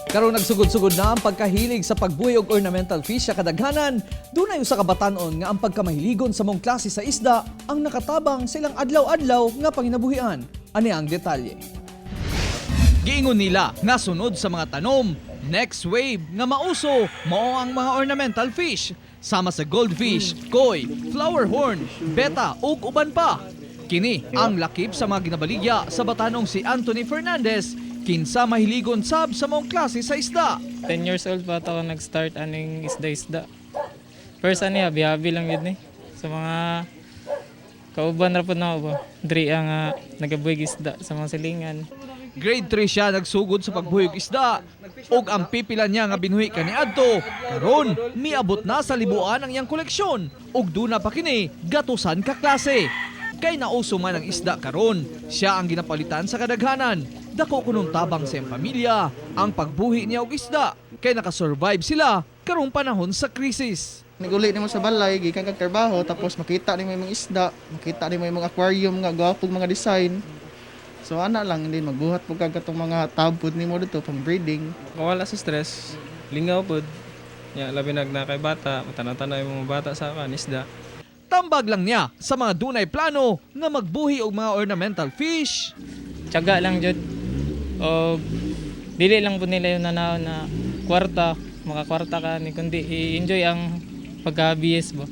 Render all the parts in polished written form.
Karon nagsugod-sugod na ang pagkahilig sa pagbuhi og ornamental fish sa kadaghanan. Dunay usa ka batan-on nga ang pagkamahiligon sa mong klase sa isda ang nakatabang silang adlaw-adlaw nga panginabuhian. Ani ang detalye. Giingon nila nga sunod sa mga tanom, next wave nga mauso mao ang mga ornamental fish sama sa goldfish, koi, flower horn, beta ug uban pa. Kini ang lakip sa mga ginabaligya sa batanong si Anthony Fernandez kinsa mahiligon sab sa mong klase sa isda. 10 years old pa ako nag-start aning isda-isda. First ano ya, bihabi lang yun sa mga kauban ra po na ako. Diri ang nagabuhig isda sa mga silingan. Grade 3 siya nagsugod sa pagbuyog isda ug ang pipila niya nga binuhi kaniadto karon miabot na sa libuan ang iyang koleksyon ug duna pa kini gatusan ka klase. Kay nauso man ang isda karon, siya ang ginapalitan sa kadaghanan. Dako kunong tabang sa iyang pamilya ang pagbuhi niya og isda kay nakasurvive sila karong panahon sa krisis. Naguli nimo sa balay, gikan kag trabaho, tapos makita nimo yung mga isda, makita nimo yung mga aquarium nga gwapong mga design. So ana lang din magbuhat po kag katong mga tabod nimo dito pang breeding. Mawala sa stress, lingaw pod. Ya, labi na kay bata, matanaw-tanaw yung mga bata sa kan isda. Tambag lang niya sa mga dunay plano nga magbuhi og mga ornamental fish. Tiyaga lang jud. O dili lang po nila yung nanaw na kwarta, makakwarta ka ni kundi i-enjoy ang pagka-BS ba.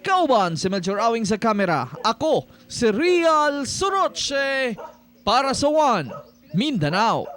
Kauban si Melchor Awing sa kamera. Ako, si Real Soroche para sa One Mindanao.